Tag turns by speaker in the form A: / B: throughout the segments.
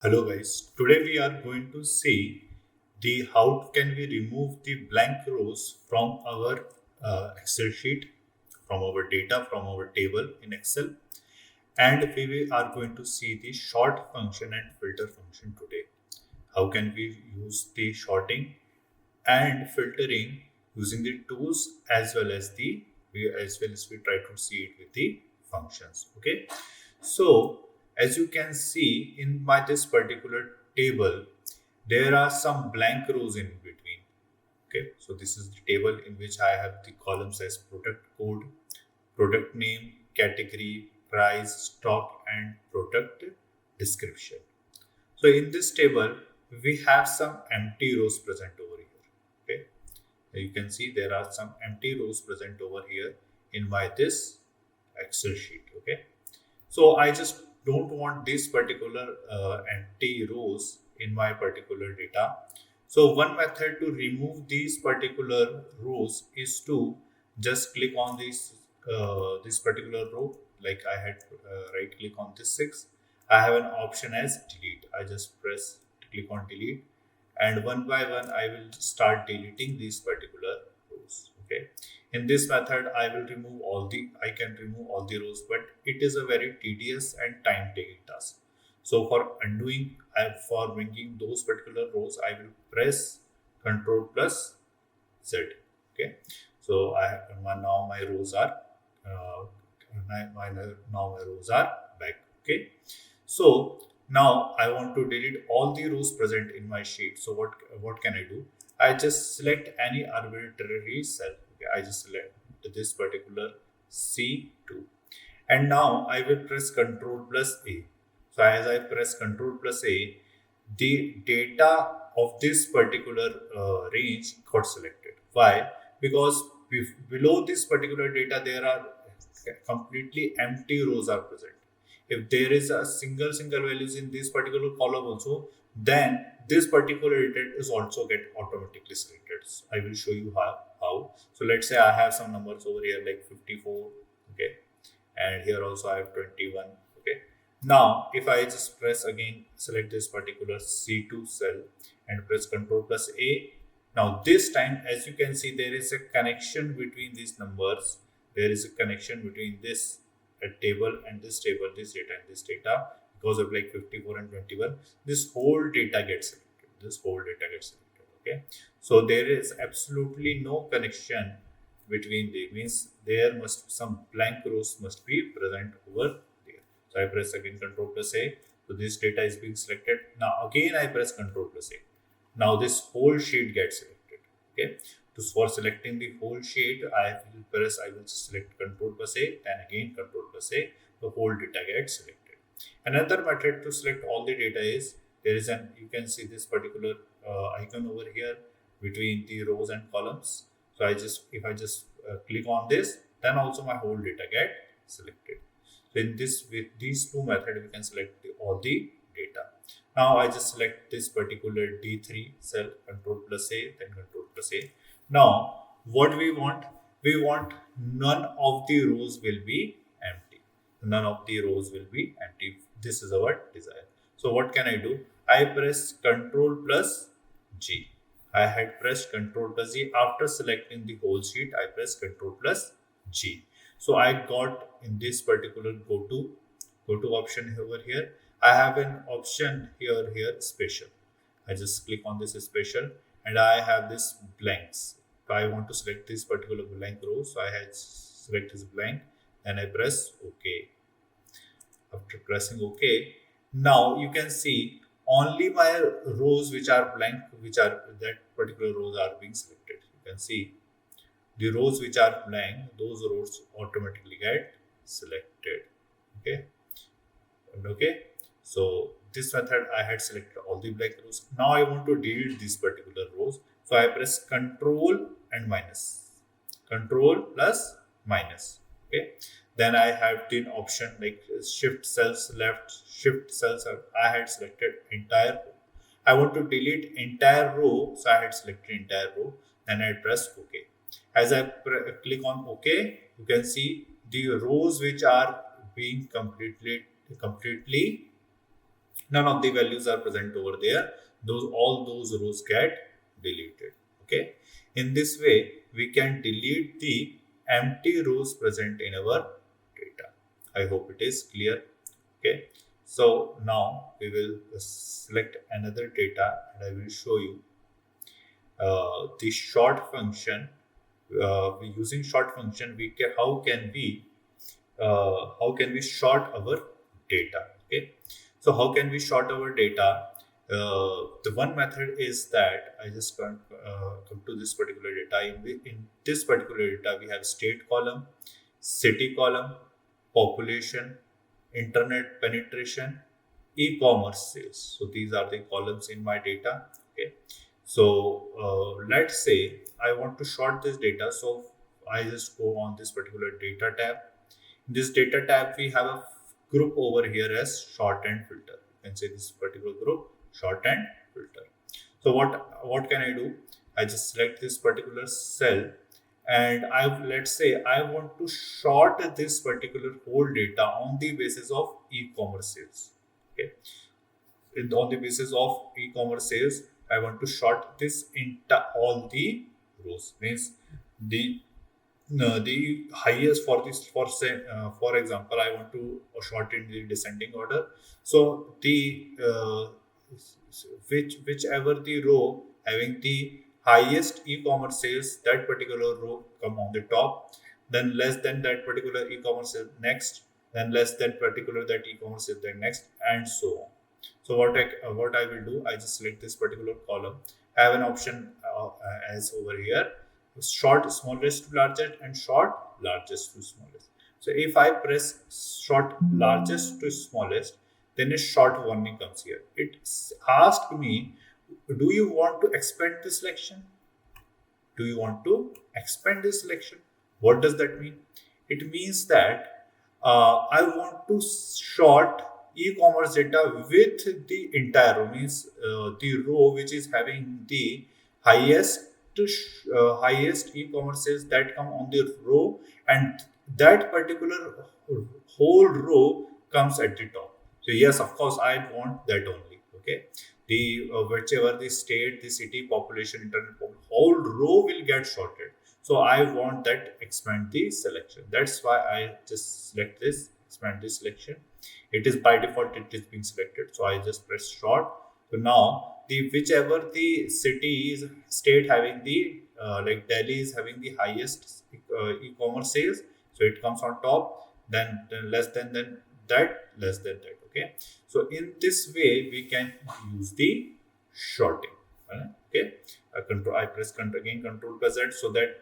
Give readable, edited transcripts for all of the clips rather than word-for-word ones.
A: Hello guys, today we are going to see the how can we remove the blank rows from our Excel sheet, from our data, from our table in Excel, and are going to see the sort function and filter function today. How can we use the sorting and filtering using the tools as well as we try to see it with the functions. Okay, so as you can see in my this particular table, there are some blank rows in between. Okay, so this is the table in which I have the columns as product code, product name, category, price, stock, and product description. So in this table, we have some empty rows present over here. Okay, you can see there are some empty rows present over here in my this Excel sheet. Okay, so I just don't want this particular empty rows in my particular data. So one method to remove these particular rows is to just click on this particular row. Like I had right click on this six. I have an option as delete. I just press click on delete, and one by one I will start deleting these particular rows. Okay, in this method I can remove all the rows, but it is a very tedious and time taking task. So for undoing, for bringing those particular rows, I will press Ctrl plus Z. Okay, so now my rows are uh, now my rows are back. Okay, so now I want to delete all the rows present in my sheet. So what can I do? I just select any arbitrary cell. Okay, I just select this particular C2, and now I will press Ctrl plus A. So as I press Ctrl plus A, the data of this particular range got selected. Why? Because below this particular data there are completely empty rows are present. If there is a single values in this particular column also, then this particular data is also get automatically selected. So I will show you how. So let's say I have some numbers over here like 54. Okay, and here also I have 21. Okay, now if I just press again, select this particular C2 cell and press Ctrl plus A. Now this time, as you can see, there is a connection between these numbers. There is a connection between this table and this table, this data and this data, because of like 54 and 21. This whole data gets selected. This whole data gets selected. Okay, so there is absolutely no connection between the, means there must some blank rows must be present over there. So I press again Ctrl plus A. So this data is being selected. Now again I press Ctrl plus A. Now this whole sheet gets selected. Okay. To for selecting the whole sheet, I will select Ctrl plus A, then again Ctrl plus A. The whole data gets selected. Another method to select all the data is there is an, you can see this particular icon over here between the rows and columns. So if I just click on this, then also my whole data get selected. So in this, with these two methods, we can select all the data. Now I just select this particular D3 cell, Ctrl plus A, then Ctrl plus A. Now what we want none of the rows will be empty. None of the rows will be empty. This is our desire. So what can I do? I press Ctrl plus G. I had pressed Ctrl plus G. After selecting the whole sheet, I press Ctrl plus G. So I got in this particular go to option over here. I have an option here special. I just click on this special and I have this blanks. So I want to select this particular blank row. So I had select this blank and I press OK. After pressing OK, now you can see only my rows which are blank, which are that particular rows are being selected. You can see the rows which are blank, those rows automatically get selected. Okay, and okay. So this method I had selected all the blank rows. Now I want to delete these particular rows. So I press Control and minus. Control plus minus. Okay. Then I have the option like shift cells left, shift cells. I had selected entire row. I want to delete entire row, so I had selected entire row. Then I press OK. As I click on OK, you can see the rows which are being completely none of the values are present over there. All those rows get deleted. Okay, in this way we can delete the empty rows present in our data. I hope it is clear. Okay, so now we will select another data and I will show you the short function. Using short function we can how can we sort our data. Okay, so how can we sort our data? The one method is that I just come to this particular data. In this particular data we have state column, city column, population, internet penetration, e-commerce sales. So these are the columns in my data. Okay, so let's say I want to sort this data. So I just go on this particular data tab. In this data tab, we have a group over here as sort and filter. You can say this particular group sort and filter. So what can I do? I just select this particular cell, and let's say I want to sort this particular whole data on the basis of e-commerce sales. Okay, on the basis of e-commerce sales, I want to sort this into all the rows. Means the the highest for this for example I want to sort in the descending order. So the whichever the row having the highest e-commerce sales, that particular row come on the top, then less than that particular e-commerce sale next, then less than particular that e-commerce sale then next, and so on. So what I will do, I just select this particular column. I have an option as over here, sort smallest to largest and sort largest to smallest. So if I press sort largest to smallest, then a short warning comes here. It asks me, do you want to expand the selection? Do you want to expand this selection? What does that mean? It means that I want to sort e-commerce data with the entire row, means the row which is having the highest highest e-commerce sales that come on the row, and that particular whole row comes at the top. So yes, of course, I want that only. Okay, the whichever the state, the city, population, internet, whole row will get sorted. So I want that expand the selection. That's why I just select this expand the selection. It is by default it is being selected. So I just press sort. So now the whichever the city is state having the like Delhi is having the highest e-commerce sales, so it comes on top. Then less than that, less than that. Okay, so in this way we can use the sorting. Okay, I press again Control plus Z, so that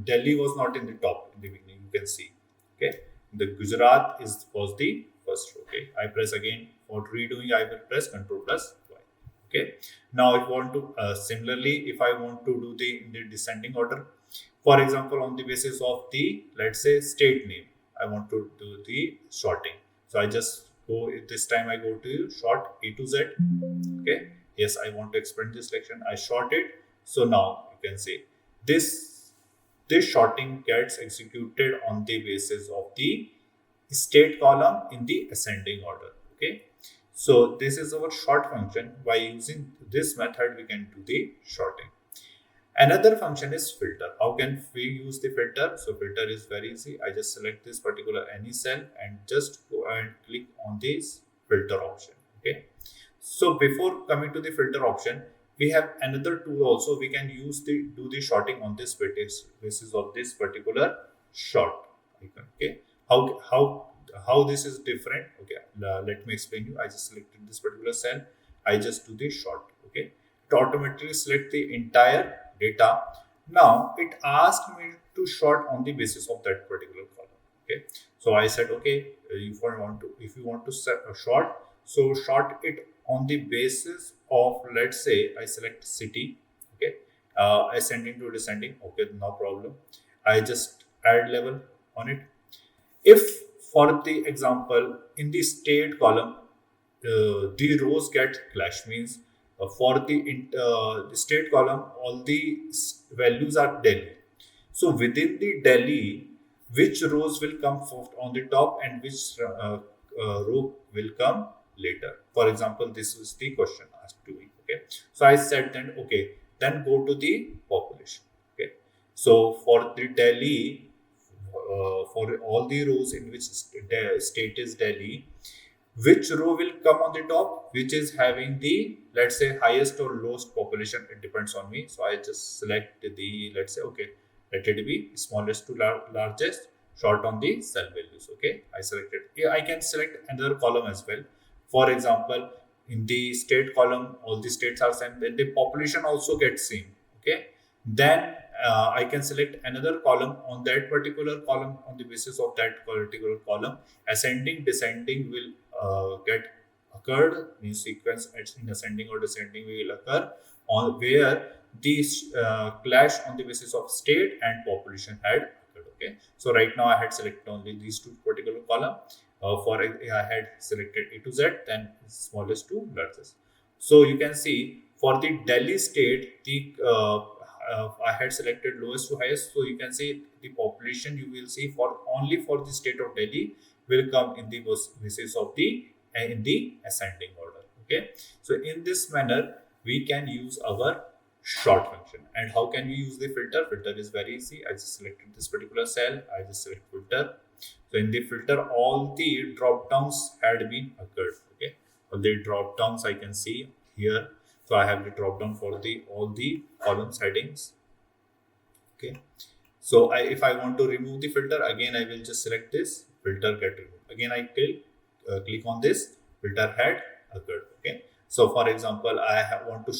A: Delhi was not in the top in the beginning. You can see. Okay, the Gujarat was the first row. Okay, I press again for redoing. I will press Control plus Y. Okay, now if I want to similarly, if I want to do in the descending order, for example, on the basis of the, let's say, state name, I want to do the sorting. So I just go, this time I go to sort A to Z. Okay, yes, I want to expand this selection. I sort it. So now you can see this sorting gets executed on the basis of the state column in the ascending order. Okay, so this is our sort function. By using this method we can do the sorting. Another function is filter. How can we use the filter? So filter is very easy. I just select this particular any cell and just go and click on this filter option. Okay, so before coming to the filter option, we have another tool also. We can use do the sorting on this basis of this particular sort icon. Okay, how this is different? Okay, let me explain you. I just selected this particular cell. I just do the sort. Okay, it automatically select the entire data. Now it asked me to sort on the basis of that particular column. Okay, so I said okay, if you want to set a sort, so sort it on the basis of, let's say I select city. Okay, ascending to descending. Okay, no problem. I just add level on it. If for the example in the state column the rows get clash, means for the state column all the values are Delhi. So within the Delhi, which rows will come first on the top and which row will come later? for example, this is the question asked to me. Okay, so I said then, okay, then go to the population. Okay, so for the Delhi, for all the rows in which state is Delhi, which row will come on the top, which is having the, let's say, highest or lowest population, it depends on me. So I just select the, let's say, okay, let it be smallest to largest, short on the cell values. Okay, I selected. Yeah, I can select another column as well. For example, in the state column, all the states are same, then the population also gets same. Okay, then I can select another column. On that particular column, on the basis of that particular column, ascending descending will get occurred, means sequence in ascending or descending will occur on where these clash on the basis of state and population had occurred. Okay, so right now I had selected only these two particular column. For I had selected A to Z, then smallest to largest. So you can see for the Delhi state, the I had selected lowest to highest. So you can see the population you will see for only for the state of Delhi will come in the basis of the in the ascending order. Okay, so in this manner we can use our short function. And how can we use the filter? Filter is very easy. I just selected this particular cell, I just select filter. So in the filter, all the drop downs had been occurred. Okay, all the drop downs I can see here. So I have the drop down for the all the columns headings. Okay, so if I want to remove the filter, again I will just select this filter get removed. Again I click on this filter had occurred. Okay, so for example, want to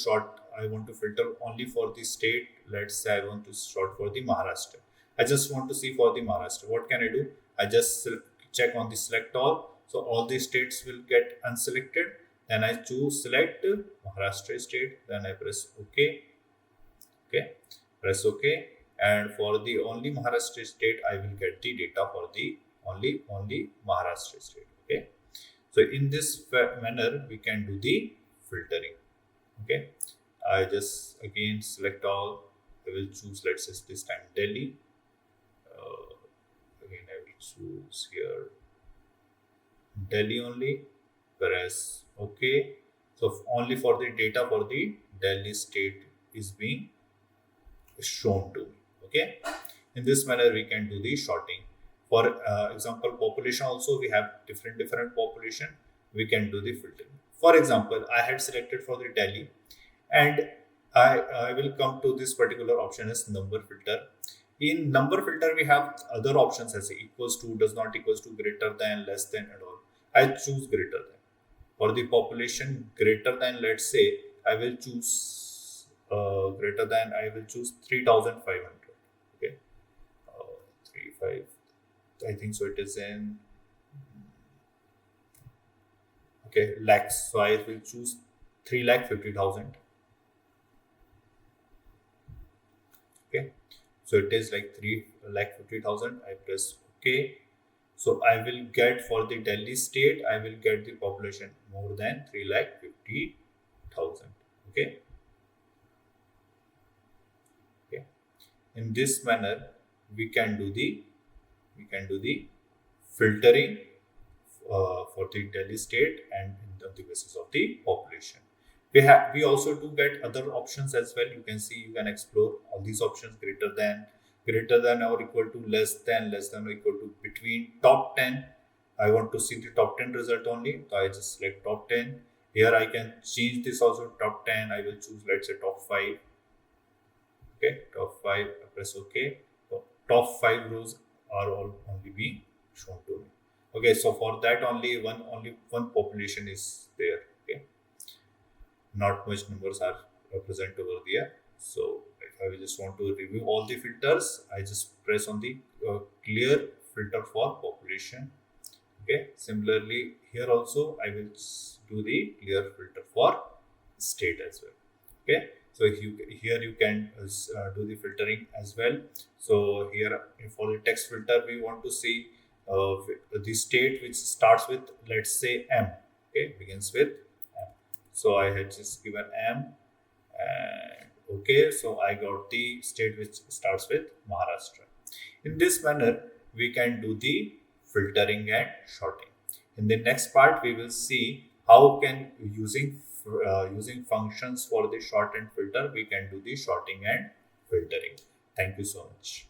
A: I want to filter only for the state. Let's say I want to sort for the Maharashtra. I just want to see for the Maharashtra. What can I do? I just check on the select all. So all the states will get unselected. Then I choose select Maharashtra state. Then I press OK. Okay, press OK. And for the only Maharashtra state, I will get the data for the only Maharashtra state. Okay, so in this manner we can do the filtering. Okay, I just again select all. I will choose, let's say this time Delhi. Again I will choose here Delhi only. Press OK. So only for the data for the Delhi state is being shown to me. Okay, in this manner we can do the sorting. For example, population also we have different population, we can do the filtering. For example, I had selected for the Delhi, and I will come to this particular option as number filter. In number filter we have other options as equals to, does not equals to, greater than, less than, and all. I choose greater than. For the population greater than, let's say I will choose greater than, I will choose 3,500. Okay, 35. I think so. It is in okay lakhs. So I will choose 3,50,000. Okay, so it is like 3,50,000. I press OK. So I will get for the Delhi state, I will get the population more than 3,50,000. Okay. Okay. In this manner, we can do the filtering for the Delhi state and on the basis of the population. We also do get other options as well. You can see, you can explore all these options: greater than or equal to, less than or equal to, between, top 10. I want to see the top 10 result only, so I just select top 10. Here I can change this also, top 10. I will choose, let's say, top 5. Okay, top 5. I press OK. So top 5 rows are all only being shown to me. Okay, so for that only one population is there. Okay, not much numbers are present over there. So if I just want to review all the filters, I just press on the clear filter for population. Okay, similarly here also I will do the clear filter for state as well. Okay, so here you can do the filtering as well. So here for the text filter, we want to see the state which starts with, let's say, M. Okay, begins with M. So I had just given M, and okay, so I got the state which starts with Maharashtra. In this manner, we can do the filtering and sorting. In the next part, we will see how can using functions for the sort and filter, we can do the sorting and filtering. Thank you so much.